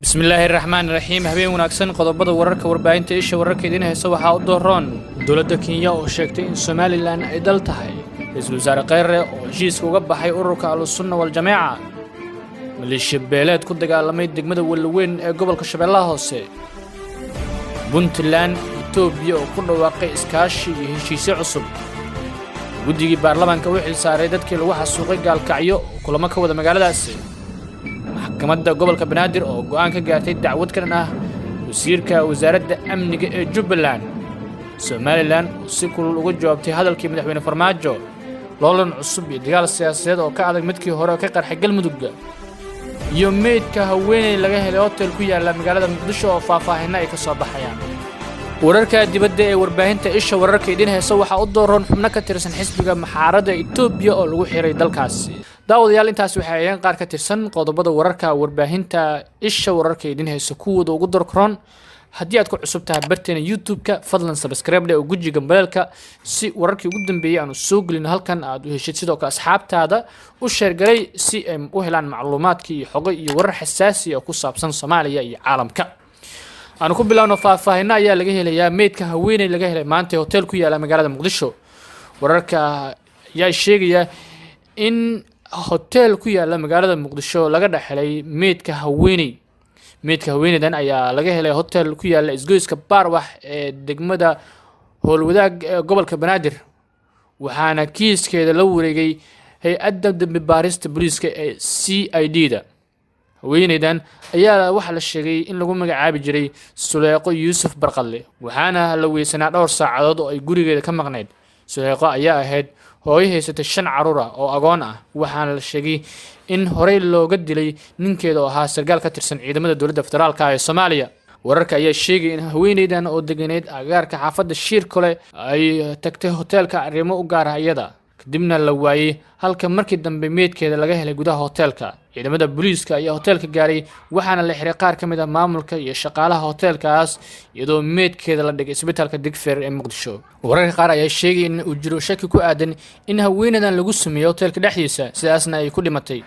بسم الله الرحمن الرحيم habeen wanaagsan qodobada wararka warbaahinta isha wararka idin hayso waxa u dooran dawladda Kenya oo sheegtay in Somaliland ay dal tahay ra'iisul wasaare Khayre oo heshiis uga baxay ururka Al-Sunna wal Jamaa maleeshiya beeleed ku dagaalamay degmada Walweyn ee gobolka Shabeellaha Hoose Puntland Itoobiya oo ku dhawaaqay iskaashi iyo heshiisyo cusub guddigii baarlamaanka wixii saaray dadkii lagu xasuuqay gaalkacyo kulamo ka wada magaaladaasi maxkamadda gobolka Banaadir oo go'aan ka gaartay dacwad kan ah wasiirka wasaaradda amniga ee Jubbaland Somaliland si kulul uga jawaabtay hadalkii madaxweyne Farmaajo loolan cusub iyo dagaal siyaasadeed oo ka adag midkii hore oo ka qarxay Galmudug iyo meydka haweeney laga helay hotel ku yaala magaalada Muqdisho oo faahfaahin ay ka soo baxayaan wararka dibadda ee warbaahinta isha wararka idin hayso waxa u dooran xubno ka tirsan xisbiga maxaaradda Itoobiya oo lagu xiray dalkaasi daawadayaal intaas waxa ay qaar ka tirsan qodobada wararka warbaahinta isha wararka idin hayso kuwada ugu dorkron haddii aad ku cusub tahay barteena YouTube-ka fadlan subscribe oo gujiga balka si wararkii ugu dambeeyay aanu soo gelino halkan aad u heshid sidoo kale asxaabtaada u share garay si ay u helaan macluumaadka iyo xogo iyo warar xasaasi ah ku saabsan Soomaaliya iyo caalamka aanu ku bilaawno faahfaahin ayaa laga helayaa meydka haweeney laga helay maanta hotel ku yaala magaalada Muqdisho wararka ayaa sheegaya in hotel ku yaala magaalada Muqdisho laga dhaxlay meydka haweeneydan ayaa laga helay hotel ku yaala isgoyska Barwax ee degmada Howlwadaag ee gobolka Banaadir waxaana kiiskeeda la wareegay hay'adda dambi baarista booliiska ee CID-da haweeneydan ayaa waxa la sheegay in lagu magacaabi jiray Suleeqo Yuusuf Barqalle waxaana la weysanaa dhowr saacadood oo ay gurigeeda ka maqnayd Suleeqo ayaa ahayd hooyo haysatay 5 caruur ah oo agoon ah waxaana la sheegay in horey looga dilay ninkeeda oo ahaa sargaal ka tirsan ciidamada dawladda federaalka ee Soomaaliya wararka ayaa sheegay in haweeneydan oo deganeed agaarka xaafadda Shiirkole ay tagtay hotelka arrimo u gaar ah iyada kadibna la waayay halka markii dambe meedkeeda laga helay gudaha hotelka ciidamada booliiska ayaa hotelka gaaray waxaana la xiray qaar ka mid ah maamulka iyo shaqaalaha hotelkaas iyadoo meedkeeda la dhigay isbitaalka Digfaar ee Muqdisho wararka qaar ayaa sheegay in uu jiro shaki ku aadan in haweeneydan lagu sameeyo hotelka dhexdiisa sidaasna ay ku dhimatay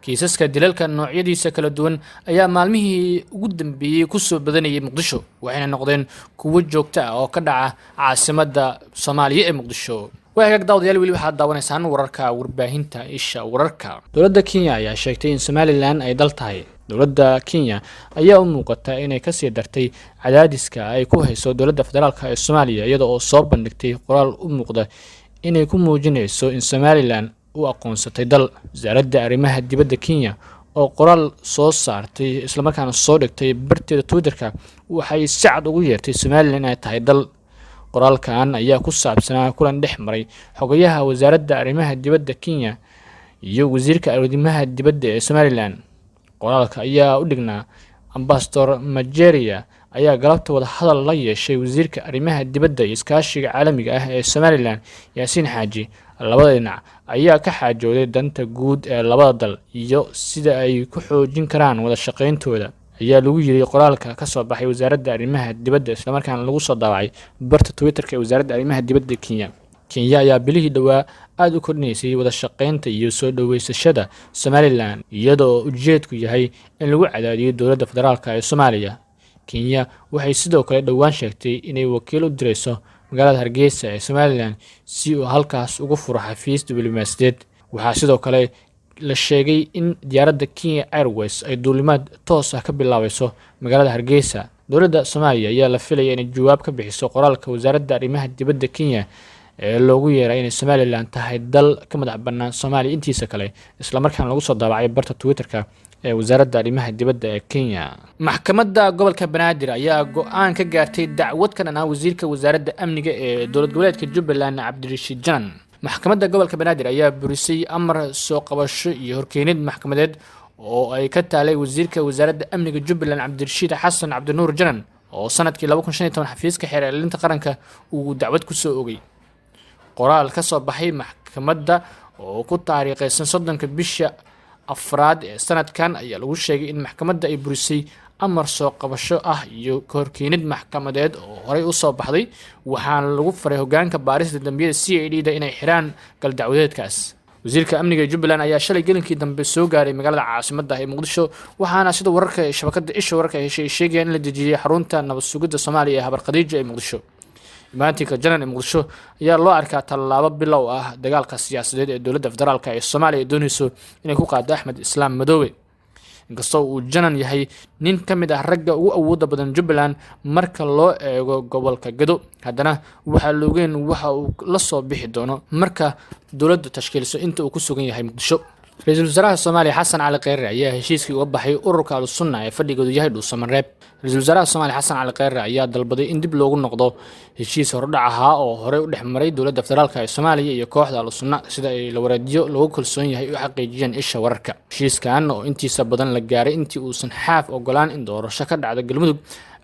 kiisaska dilalka noocyadiisa kala duwan ayaa maalmihii ugu dambeeyay ku soo badanayay Muqdisho waxayna noqdeen kuwo joogto ah oo ka dhaca caasimadda Soomaaliya ee Muqdisho waxa daawadayaal wali waxa daawanaysaan wararka warbaahinta isha wararka dawladda Kenya ayaa sheegtay in Somaliland ay dal tahay dawladda Kenya ayaa u muuqata inay ka sii dartay cadaadiska ay ku hayso dawladda federaalka ee Soomaaliya iyadoo oo soo bandhigtay qoraal u muuqda inay ku muujinayso in Somaliland uu aqoonsatay dal wasaaradda arrimaha dibadda Kenya oo qoraal soo saartay isla markaana soo dhigtay barteeda Twitter-ka waxay si cad ugu yeertay Somaliland ay tahay dal qoraalkan ayaa ku saabsanaa kulan dhex maray xogayaha wasaaradda arrimaha dibadda Kenya iyo wasiirka arrimaha dibadda ee Somaliland qoraalka ayaa u dhignaa Ambassador Majeria ayaa galabta wada hadal la yeeshay wasiirka arrimaha dibadda iyo iskaashiga caalamiga ah ee Somaliland Yaasiin Xaaji labada dhinac ayaa ka xaajooday danta guud ee labada dal iyo sida ay ku xoojin karaan wada shaqeyntooda ayaa lagu yiri qoraalka ka soo baxay wasaaradda arrimaha dibadda isla markaana lagu soo daabacay barta Twitter-ka ee wasaaradda arrimaha dibadda Kenya ayaa bilihii dhawaa aad u kordhisay wada shaqeynta iyo soo dhaweysashada Somaliland iyadoo ujeedku yahay in lagu cadaadiyo dawladda federaalka ee Soomaaliya Kenya waxay sidoo kale dhawaan sheegtay inay wakiil u dirayso magaalada Hargeysa ee Somaliland si uu halkaas ugu furo xafiis diblomaasiyadeed waxaa sidoo kale la sheegay in diyaaradda Kenya Airways ay duulimaad toos ah ka bilaabayso magaalada Hargeysa dawladda Soomaaliya ayaa la filayay inay jawaab ka bixiso qoraalka wasaaradda arrimaha dibadda Kenya ee loogu yeeray in Somaliland tahay dal ka madax bannaan Soomaaliya intiisa kale isla markaana lagu soo daabacay barta Twitter-ka ee wasaaradda arrimaha dibadda ee Kenya maxkamadda gobolka Banaadir ayaa go'aan ka gaartay dacwad kan ah wasiirka wasaaradda amniga ee dowlad goboleedka Jubbaland Cabdirashiid Janan maxkamadda gobolka Banaadir ayaa burisay amar soo qabasho iyo horkeenid maxkamadeed oo ay ka taalay wasiirka wasaaradda amniga Jubbaland Cabdirashiid Xasan Cabdinuur Janan oo sanadkii 2015 xafiiska xeerarlinta qaranka uu dacwad ku soo ogay qoraal ka soo baxay maxkamadda oo ku taariikhaysan 30 bisha afraad ee sanadkan ayaa lagu sheegay in maxkamadda ay burisay amar soo qabasho ah iyo horkeenid maxkamadeed oo horey u soo baxday waxaana lagu faray hoggaanka baarista dambiyada CID-da inay xiraan gal dacwadeedkaas wasiirka amniga ee Jubbaland ayaa shalay gelinkii dambe soo gaaray magaalada caasimadda ee Muqdisho waxaana sida wararka shabakada isha wararka ay sheegayaan in la dejiyay xarunta nabad sugidda Soomaaliya ee Habar Khadiija ee Muqdisho. Imaantinka janan ee Muqdisho ayaa loo arkaa tallaabo bilow ah dagaalka siyaasadeed ee dowladda federaalka ee Soomaaliya doonayso inay ku qaado Axmed Islaam Madoobe. inkastoo uu janan yahay nin ka mid ah ragga ugu awoodda badan Jubbaland marka loo eego gobolka Gedo, haddana waxaa la ogeyn waxa uu la soo bixi doono marka dowladdu tashkiiliso inta uu ku sugan yahay Muqdisho. Ra'iisul Wasaaraha Soomaaliya Xasan Cali Kheyre ayaa heshiiskii uga baxay ururka Al-Sunna ee fadhigoodu yahay Dhuusamareeb. Ra'iisul Wasaaraha Soomaaliya Xasan Cali Kheyre ayaa dalbaday in dib loogu noqdo heshiis hordhac ahaa oo horey u dhexmaray dowladda federaalka ee Soomaaliya iyo kooxda Al-Sunna sida ay la waraadiyo lagu kalsoon yahay u xaqiijiyeen isha wararka. Heshiiskan oo intiisa badan la gaaray intii uusan xaaf ogolaan in doorasho ka dhacdo Galmudug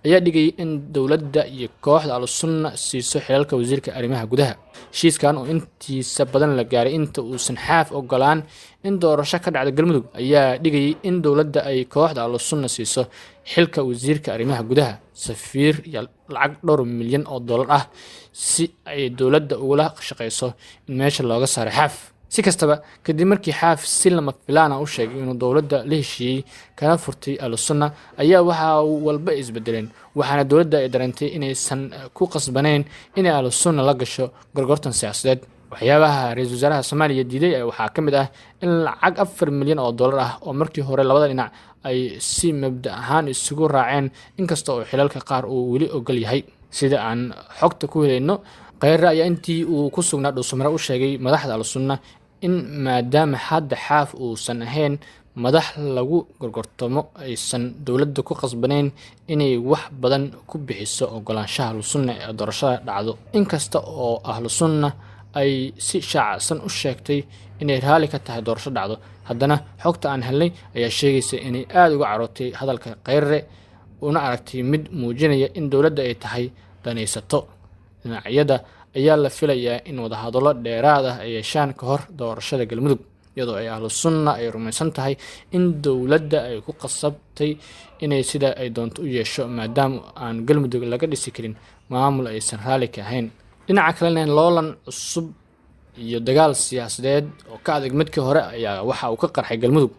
ayaa dhigay in dowladda iyo kooxda Al-Sunna siiso xilalka wasiirka arrimaha gudaha. Heshiiskan oo intiisa badan la gaaray inta uusan xaaf ogolaan in doorasho ka dhacdo Galmudug ayaa dhigay in dowladda ay kooxda Al-Sunna siiso xilka wasiirka arrimaha gudaha, safiir iyo lacag dhowr milyan oo dollar ah si ay dowladda ugula shaqeyso in meesha looga saaro xaaf. si kastaba kadib markii xaaf si lama filaan ah u sheegay inuu dowladda la heshiiyey kana furtay Al-Sunna ayaa waxa walba isbedeleen, waxaana dowladda ay dareentay inaysan ku qasbaneyn inay Al-Sunna la gasho gorgortan siyaasadeed. waxyaabaha ra'iisul wasaaraha Soomaaliya diiday waxaa ka mid ah in lacag 4 milyan oo dollar ah oo markii hore labada dhinac ay si mabda ahaan isugu raaceen inkasta oo xilalka qaar uu weli ogol yahay. sida aan xogta ku helayno, Kheyre ayaa intii uu ku sugnaa Dhuusamareeb u sheegay madaxda Al-Sunna in maadaama hadda xaaf uusan ahayn madax lagu gorgortamo aysan dowladda ku qasbaneyn inay wax badan ku bixiso ogolaanshaha Al-Sunna ee doorashada dhacdo. inkasta oo Al-Sunna ay si shaacsan u sheegtay inay raali ka tahay doorasho dhacdo, haddana xogta aan helnay ayaa sheegaysa inay aad uga carootay hadalka Kheyre una aragtay mid muujinaya in dowladda ay tahay danaysato. dhinacyada ayaa la filayaa in wadahadallo dheeraad ah ay yeeshaan ka hor doorashada Galmudug, iyadoo ay Al-Sunna ay rumaysan tahay in dowladda ay ku qasabtay inay sida ay doonto u yeesho maadaama aan Galmudug laga dhisi karin maamul aysan raali ka ahayn. dhinaca kalena loolan cusub iyo dagaal siyaasadeed oo ka adag midkii hore ayaa waxa uu ka qarxay Galmudug,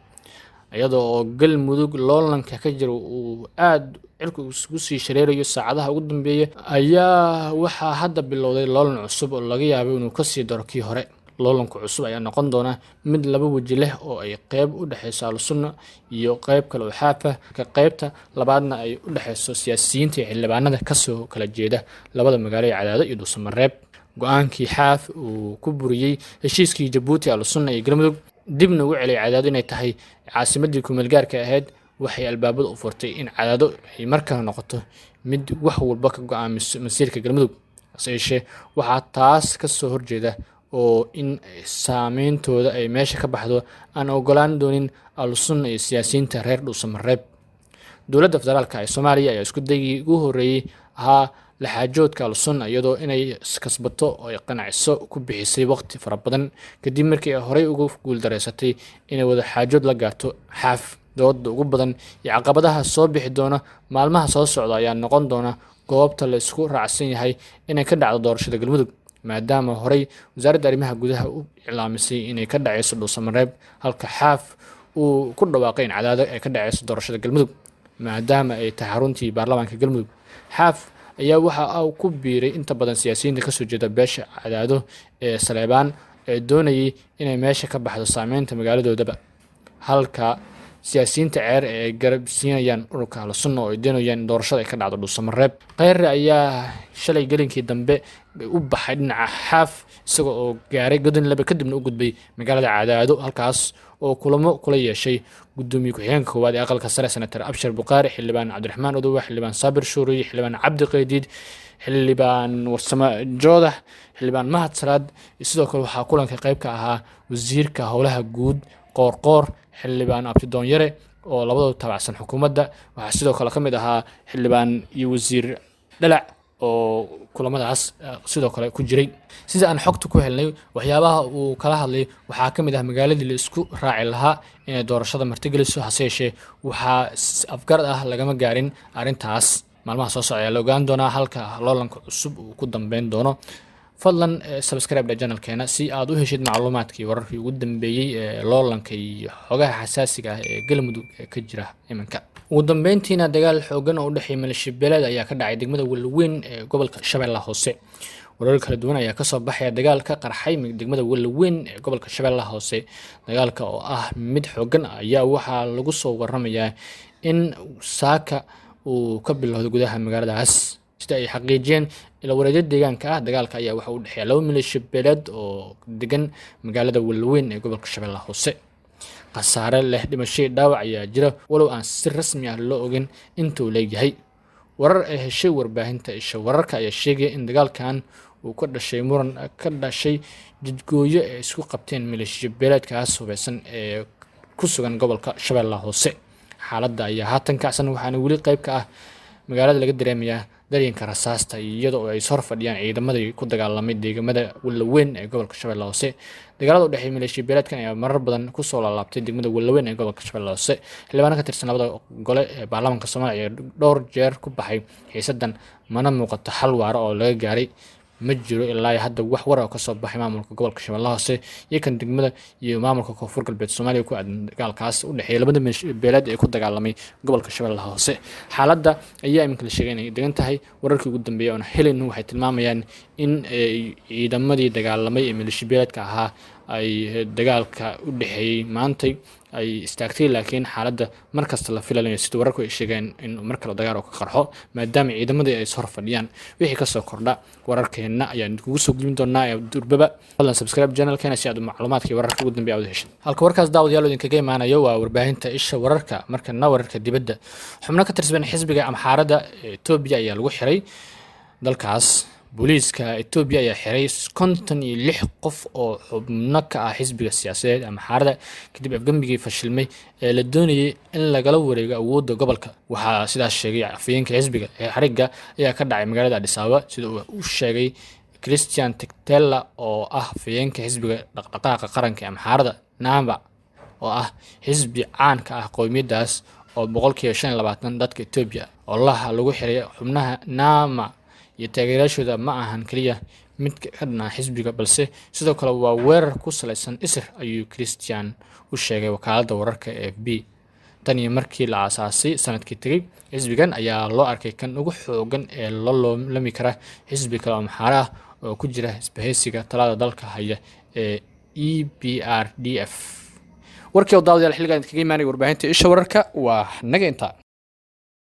iyadoo Galmudug loolanka ka jiro uu aad cirku ugu sii shareerayo saacadaha ugu dambeeya ayaa waxaa hadda bilowday loolan cusub oo laga yaabo inuu ka sii daro kii hore. loolanka cusub ayaa noqon doona mid laba waji leh oo ay qayb u dhaxayso Al-Sunna iyo qayb kale oo xaafa ka qaybta labaadna ay u dhaxayso siyaasiyiinta iyo xildhibaanada ka soo kala jeeda labada magaalo ee Cadaado iyo Dhuusamareeb. go'aankii xaaf uu ku buriyay heshiiskii Jabuuti, Al-Sunna iyo Galmudug dibna u celiyay Cadaado inay tahay caasimadii ku meel gaarka ahayd waxay albaabada u furtay in Cadaado ay markaa noqoto mid wax walba ka go'aamiso masiirka Galmudug. Yeeshee waxaa taas ka soo horjeeda oo in saameyntooda ay meesha ka baxdo aan ogolaan doonin Al-Sunna iyo siyaasiyiinta reer Dhuusamareeb. dowladda federaalka ee Soomaaliya ayaa isku dayay ugu horeeyay ahaa la xaajoodka Al-Sunna iyadoo inay kasbato oo ay qanacso ku bixisay waqti fara badan kadib markii ay horey ugu guuldareysatay inay wada xaajood la gaarto xaaf. dooda ugu badan iyo caqabadaha soo bixi doona maalmaha soo socda ayaa noqon doona goobta la isku raacsan yahay inay ka dhacdo doorashada Galmudug, maadaama horey wasaaradda arrimaha gudaha u iclaamisay inay ka dhacayso Dhuusamareeb halka xaaf uu ku dhawaaqay in Cadaado ay ka dhacayso doorashada Galmudug maadaama ay tahay xaruntii baarlamaanka Galmudug. xaaf ayaa waxa uu ku biiray inta badan siyaasiyiinta ka soo jeeda beesha Cadaado ee Saleebaan ee doonayay inay meesha ka baxdo saameynta magaaladoodaba, halka siyaasiyiinta ceer ee garab siinayaan ururka Al-Sunna oo ay doonayaan in doorashada ay ka dhacdo Dhuusamareeb. Kheyre ayaa shalay gelinkii dambe u baxay dhinaca xaaf isagoo oo gaaray Godon Laba kadibna u gudbay magaalada Cadaado halkaas oo kulamo kula yeeshay gudoomiye ku-xigeenka koowaad ee aqalka sare Senator Abshir Buqaari, xildhibaan Cabdiraxmaan Odowa, xildhibaan Saabir Shuuriye, xildhibaan Cabdi Qeydiid, xildhibaan Warsamo Joodax, xildhibaan Mahad Salaad. sidoo kale waxaa kulanka qayb ka ahaa wasiirka howlaha guud Qoorqoor, xildhibaan Abdidoon Yare oo labadooda tabacsan xukuumadda. waxaa sidoo kale ka mid ahaa xildhibaan iyo wasiir Dhalac oo kulamadaas sidoo kale ku jiray. sida aan xogta ku helnay waxyaabaha uu kala hadlay waxaa ka mid ah magaaladii la isku raaci lahaa inay doorashada martigeliso, hase yeeshee waxaa afgarad ah lagama gaarin arrintaas. maalmaha soo socda ayaa la ogaan doonaa halka loolanka cusub uu ku dambeyn doono. fadlan subscribe channelkeena si aad u heshid macluumaadkii wararkii ugu dambeeyay ee loolanka iyo xogaha xasaasiga ah ee galmudug ee ka jira iminka. ugu dambeyntiina dagaal xoogan oo u dhexeeya maleeshiyabeeleed ayaa ka dhacay degmada Walaweyn ee gobolka Shabeellaha Hoose. warar kala duwan ayaa kasoo baxaya dagaal ka qarxay degmada Walaweyn ee gobolka Shabeellaha Hoose. dagaalka oo ah mid xoogan ayaa waxaa lagu soo waramayaa in saaka uu ka bilowday gudaha magaaladaas, sida ay xaqiijiyeen ila wareejinta deegaanka ah. dagaalka ayaa waxa uu dhexeeya laba maleeshiyabeeleed oo degan magaalada Walaweyn ee gobolka Shabeellaha Hoose. khasaare leh dhimasho dhaawac ayaa jira walow aan si rasmi ah loo ogin inta uu leeyahay. warar ay heshay warbaahinta isha wararka ayaa sheegaya in dagaalkan uu ka dhashay muran ka dhashay jidgooyo ay isku qabteen maleeshiyabeeleedkaas hubeysan ee ku sugan gobolka Shabeellaha Hoose. xaaladda ayaa haatan kacsan, waxaana weli qayb ka ah magaalada laga dareemayaa dareenka rasaasta iyadoo ay soo fadhiyaan ciidamadii ku dagaalamay deegaamada Walaweyn ee gobolka Shabeellaha Hoose. dagaalada u dhexeeya maleeshiyabeeleedkan ayaa marar badan ku soo laalaabtay degmada Walaweyn ee gobolka Shabeellaha Hoose. xildhibaano ka tirsan labada gole ee baarlamaanka Soomaaliya ayaa dhowr jeer ku baxay xiisadan, mana muuqato xal waara oo laga gaaray. ma jiro ilaa hadda wax war oo ka soo baxay maamulka gobolka Shabeellaha Hoose iyo kan degmada iyo maamulka Koonfur Galbeed Soomaaliya ku aadan dagaalkaas u dhexeeya labada beeleed ee ku dagaalamay gobolka Shabeellaha Hoose. xaaladda ayaa iminka la sheegay inay degan tahay. wararkii ugu dambeeyay oo helin waxay tilmaamayaan in ciidamadii dagaalamay ee maleeshiyabeeleedka ahaa ay dagaalka u dhexeeyay maantay ay istaagtay, laakiin xaaladda markasta la filayo sida wararku ay sheegeen in mar kale dagaal ka qarxo maadaama ciidamadii ay soo fadhiyaan. wixii ka soo kordha wararkeena ayaan kugu soo gudbin doonaa ee durbaba. fadlan subscribe channelkeena si aad macluumaadkii wararka ugu dambeeya u hesho. halka warkaas daawadayaal idinkaga imaanayo waa warbaahinta isha wararka. markana wararka dibadda, xubno ka tirsan xisbiga Amxaarada Itoobiya ayaa lagu xiray dalkaas. booliiska Itoobiya ayaa xiray 56 qof oo xubno ka ah xisbiga siyaasadeed Amxaarada kadib afgambigii fashilmay ee la doonayay in lagala wareego awoodda gobolka. waxaa sidaas sheegay afhayeenka xisbiga ee xariga ayaa ka dhacay magaalada Addis Ababa, sida uu sheegay Christian Tektela oo ah afhayeenka xisbiga dhaqdhaqaaqa qaranka ee Amxaarada NAMA, oo ah xisbi caan ka ah qowmiyadaas oo 25% dadka Itoobiya. oo lagu xiray xubnaha NAMA iyo taageerayaashooda ma ahan kaliya mid ka dhanaa xisbiga, balse sidoo kale waa weerar ku saleysan isir, ayuu Christian u sheegay wakaaladda wararka AFP. tan iyo markii la aasaasay sanadkii tagay, xisbigan ayaa loo arkay kan ugu xoogan ee la loolami kara xisbi kale oo Amxaara ah oo ku jira isbahaysiga talada dalka haya ee EPRDF. warkii oo daawadayaal xilligan kaga imaanay warbaahinta isha wararka waa naga inta.